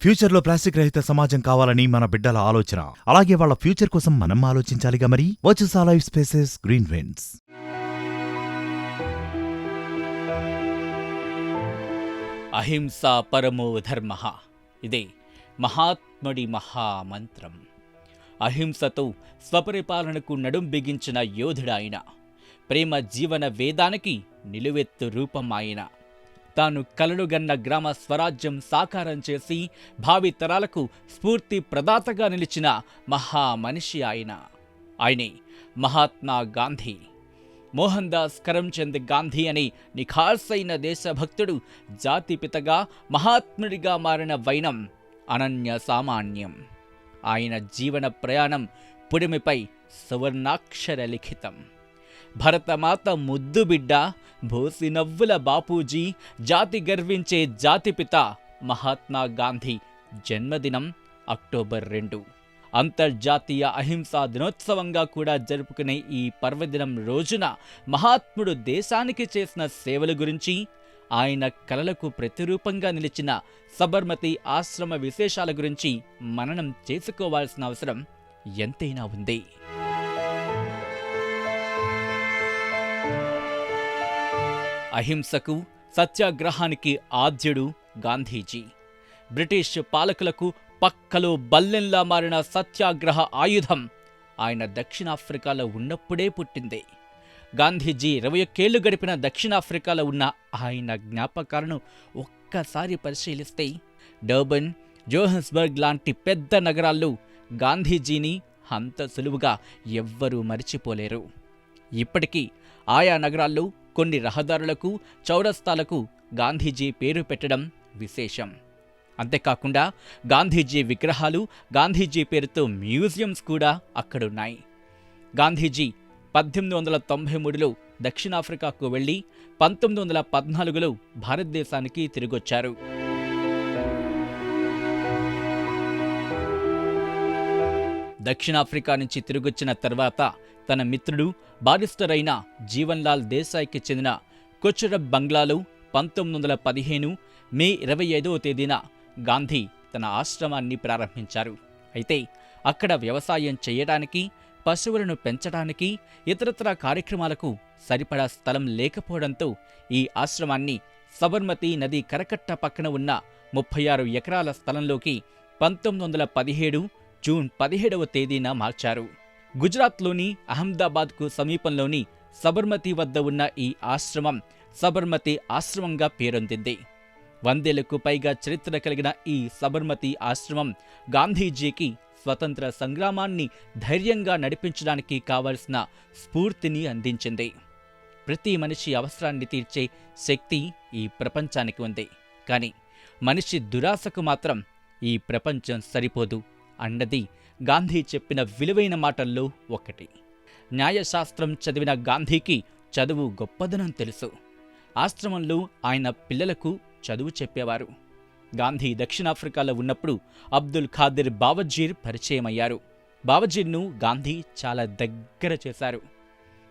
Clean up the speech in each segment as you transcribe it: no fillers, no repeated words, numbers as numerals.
ఫ్యూచర్లో ప్లాస్టిక్ రహిత సమాజం కావాలని మన బిడ్డల ఆలోచన. అలాగే వాళ్ళ ఫ్యూచర్ కోసం మనం ఆలోచించాలిగా మరి. Virtusa life spaces green winds. అహింస పరమో ధర్మ. ఇదే మహాత్ముడి మహామంత్రం. అహింసతో స్వపరిపాలనకు నడుం బిగించిన యోధుడాయన. ప్రేమ జీవన వేదానికి నిలువెత్తు రూపం ఆయన. తాను కలలుగన్న గ్రామ స్వరాజ్యం సాకారం చేసి భావి తరాలకు స్ఫూర్తి ప్రదాతగా నిలిచిన మహామనిషి ఆయన. ఆయనే మహాత్మా గాంధీ. మోహన్ దాస్ కరమ్చంద్ గాంధీ అనే నిఖార్సైన దేశభక్తుడు జాతిపితగా మహాత్ముడిగా మారిన వైనం అనన్య సామాన్యం. ఆయన జీవన ప్రయాణం పుడిమిపై సువర్ణాక్షర లిఖితం. భరతమాత ముద్దుబిడ్డ, భోసి నవ్వుల బాపూజీ, జాతి గర్వించే జాతిపిత మహాత్మా గాంధీ జన్మదినం అక్టోబర్ 2. అంతర్జాతీయ అహింసా దినోత్సవంగా కూడా జరుపుకునే ఈ పర్వదినం రోజున మహాత్ముడు దేశానికి చేసిన సేవల గురించి, ఆయన కలలకు ప్రతిరూపంగా నిలిచిన సబర్మతి ఆశ్రమ విశేషాల గురించి మననం చేసుకోవాల్సిన అవసరం ఎంతైనా ఉంది. అహింసకు, సత్యాగ్రహానికి ఆద్యుడు గాంధీజీ. బ్రిటిష్ పాలకులకు పక్కలో బల్లెంలా మారిన సత్యాగ్రహ ఆయుధం ఆయన దక్షిణాఫ్రికాలో ఉన్నప్పుడే పుట్టింది. గాంధీజీ 21 ఏళ్లు గడిపిన దక్షిణాఫ్రికాలో ఉన్న ఆయన జ్ఞాపకాలను ఒక్కసారి పరిశీలిస్తే డర్బన్, జోహన్స్బర్గ్ లాంటి పెద్ద నగరాల్లో గాంధీజీని అంత సులువుగా ఎవ్వరూ మరిచిపోలేరు. ఇప్పటికీ ఆయా నగరాల్లో కొన్ని రహదారులకు, చౌరస్తాలకు గాంధీజీ పేరు పెట్టడం విశేషం. అంతేకాకుండా గాంధీజీ విగ్రహాలు, గాంధీజీ పేరుతో మ్యూజియంస్ కూడా అక్కడున్నాయి. గాంధీజీ 1893లో దక్షిణాఫ్రికాకు వెళ్లి 1914లో భారతదేశానికి తిరిగొచ్చారు. దక్షిణాఫ్రికా నుంచి తిరిగొచ్చిన తర్వాత తన మిత్రుడు, బారిస్టర్ అయిన జీవన్లాల్ దేశాయ్కి చెందిన కొచ్చురబ్ బంగ్లాలో 1915 మే 25వ తేదీన గాంధీ తన ఆశ్రమాన్ని ప్రారంభించారు. అయితే అక్కడ వ్యవసాయం చేయడానికి, పశువులను పెంచడానికి, ఇతరత్రా కార్యక్రమాలకు సరిపడా స్థలం లేకపోవడంతో ఈ ఆశ్రమాన్ని సబర్మతి నది కరకట్ట పక్కన ఉన్న 36 ఎకరాల స్థలంలోకి 1917 జూన్ 17వ తేదీన మార్చారు. గుజరాత్లోని అహ్మదాబాద్కు సమీపంలోని సబర్మతి వద్ద ఉన్న ఈ ఆశ్రమం సబర్మతి ఆశ్రమంగా పేరొందింది. 100 ఏళ్లకు పైగా చరిత్ర కలిగిన ఈ సబర్మతి ఆశ్రమం గాంధీజీకి స్వతంత్ర సంగ్రామాన్ని ధైర్యంగా నడిపించడానికి కావలసిన స్ఫూర్తిని అందించింది. ప్రతి మనిషి అవసరాన్ని తీర్చే శక్తి ఈ ప్రపంచానికి ఉంది. కానీ మనిషి దురాశకు మాత్రం ఈ ప్రపంచం సరిపోదు అన్నది గాంధీ చెప్పిన విలువైన మాటల్లో ఒకటి. న్యాయశాస్త్రం చదివిన గాంధీకి చదువు గొప్పదనం తెలుసు. ఆశ్రమంలో ఆయన పిల్లలకు చదువు చెప్పేవారు. గాంధీ దక్షిణాఫ్రికాలో ఉన్నప్పుడు అబ్దుల్ ఖాదిర్ బావజీర్ పరిచయమయ్యారు. బావజీర్ను గాంధీ చాలా దగ్గర చేశారు.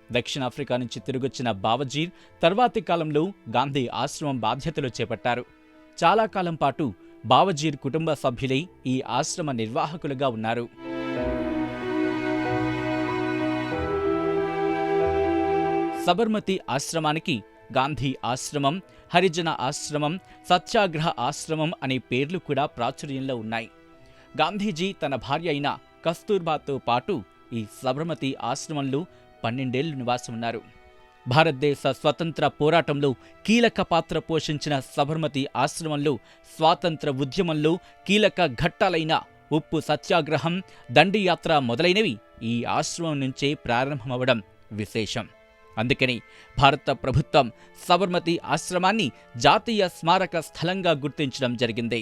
దక్షిణాఫ్రికా నుంచి తిరిగొచ్చిన బావజీర్ తర్వాతి కాలంలో గాంధీ ఆశ్రమం బాధ్యతలు చేపట్టారు. చాలా కాలం పాటు బావజీర్ కుటుంబ సభ్యులై ఈ ఆశ్రమ నిర్వాహకులుగా ఉన్నారు. సబర్మతి ఆశ్రమానికి గాంధీ ఆశ్రమం, హరిజన ఆశ్రమం, సత్యాగ్రహ ఆశ్రమం అనే పేర్లు కూడా ప్రాచుర్యంలో ఉన్నాయి. గాంధీజీ తన భార్య అయిన కస్తూర్బాతో పాటు ఈ సబర్మతి ఆశ్రమంలో 12 ఏళ్లు నివాసం ఉన్నారు. భారతదేశ స్వతంత్ర పోరాటంలో కీలక పాత్ర పోషించిన సబర్మతి ఆశ్రమంలో స్వాతంత్ర ఉద్యమంలో కీలక ఘట్టాలైన ఉప్పు సత్యాగ్రహం, దండియాత్ర మొదలైనవి ఈ ఆశ్రమం నుంచే ప్రారంభమవడం విశేషం. అందుకని భారత ప్రభుత్వం సబర్మతి ఆశ్రమాన్ని జాతీయ స్మారక స్థలంగా గుర్తించడం జరిగింది.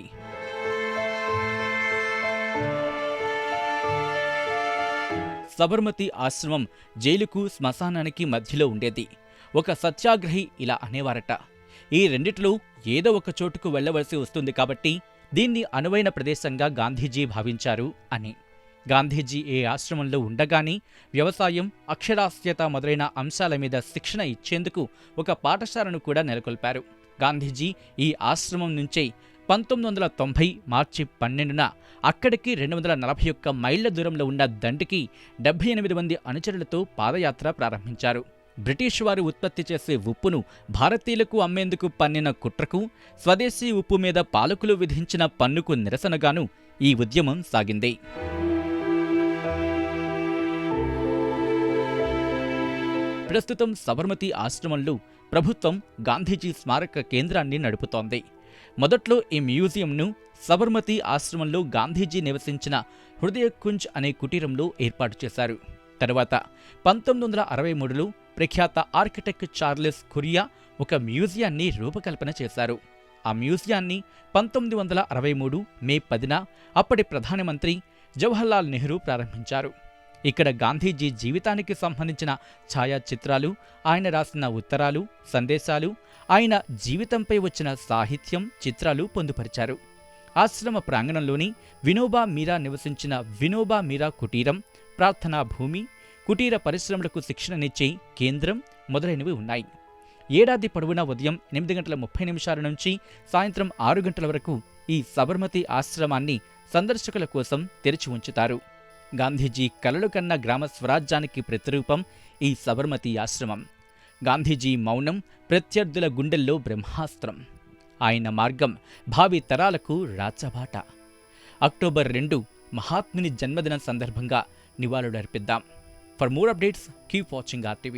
సబర్మతి ఆశ్రమం జైలుకు, శ్మశానానికి మధ్యలో ఉండేది. ఒక సత్యాగ్రహి ఇలా అనేవారట, ఈ రెండిట్లో ఏదో ఒక చోటుకు వెళ్లవలసి వస్తుంది కాబట్టి దీన్ని అనువైన ప్రదేశంగా గాంధీజీ భావించారు అని. గాంధీజీ ఏ ఆశ్రమంలో ఉండగానే వ్యవసాయం, అక్షరాస్యత మొదలైన అంశాల మీద శిక్షణ ఇచ్చేందుకు ఒక పాఠశాలను కూడా నెలకొల్పారు. గాంధీజీ ఈ ఆశ్రమం నుంచే 1990 మార్చి 12న అక్కడికి 241 మైళ్ల దూరంలో ఉన్న దండికి 78 మంది అనుచరులతో పాదయాత్ర ప్రారంభించారు. బ్రిటిష్ వారు ఉత్పత్తి చేసే ఉప్పును భారతీయులకు అమ్మేందుకు పన్నిన కుట్రకు, స్వదేశీ ఉప్పు మీద పాలకులు విధించిన పన్నుకు నిరసనగాను ఈ ఉద్యమం సాగింది. ప్రస్తుతం సబర్మతి ఆశ్రమంలో ప్రభుత్వం గాంధీజీ స్మారక కేంద్రాన్ని నడుపుతోంది. మొదట్లో ఈ మ్యూజియంను సబర్మతి ఆశ్రమంలో గాంధీజీ నివసించిన హృదయకుంజ్ అనే కుటీరంలో ఏర్పాటు చేశారు. తరువాత 1963లో ప్రఖ్యాత ఆర్కిటెక్ట్ చార్లెస్ కురియా ఒక మ్యూజియాన్ని రూపకల్పన చేశారు. ఆ మ్యూజియాన్ని 1963 మే 10న అప్పటి ప్రధానమంత్రి జవహర్లాల్ నెహ్రూ ప్రారంభించారు. ఇక్కడ గాంధీజీ జీవితానికి సంబంధించిన ఛాయాచిత్రాలు, ఆయన రాసిన ఉత్తరాలు, సందేశాలు, ఆయన జీవితంపై వచ్చిన సాహిత్యం, చిత్రాలు పొందుపరిచారు. ఆశ్రమ ప్రాంగణంలోని వినోబా మీరా నివసించిన వినోబా మీరా కుటీరం, ప్రార్థనా భూమి, కుటీర పరిశ్రమలకు శిక్షణనిచ్చే కేంద్రం మొదలైనవి ఉన్నాయి. ఏడాది పొడవునా ఉదయం 8:30 నుంచి సాయంత్రం 6 గంటల వరకు ఈ సబర్మతి ఆశ్రమాన్ని సందర్శకుల కోసం తెరిచి ఉంచుతారు. గాంధీజీ కలలు కన్న గ్రామ స్వరాజ్యానికి ప్రతిరూపం ఈ సబర్మతి ఆశ్రమం. గాంధీజీ మౌనం ప్రత్యర్థుల గుండెల్లో బ్రహ్మాస్త్రం. ఆయన మార్గం భావి తరాలకు రాచబాట. అక్టోబర్ 2 మహాత్ముని జన్మదినం సందర్భంగా నివాళులర్పిద్దాం. For more updates keep watching RTV.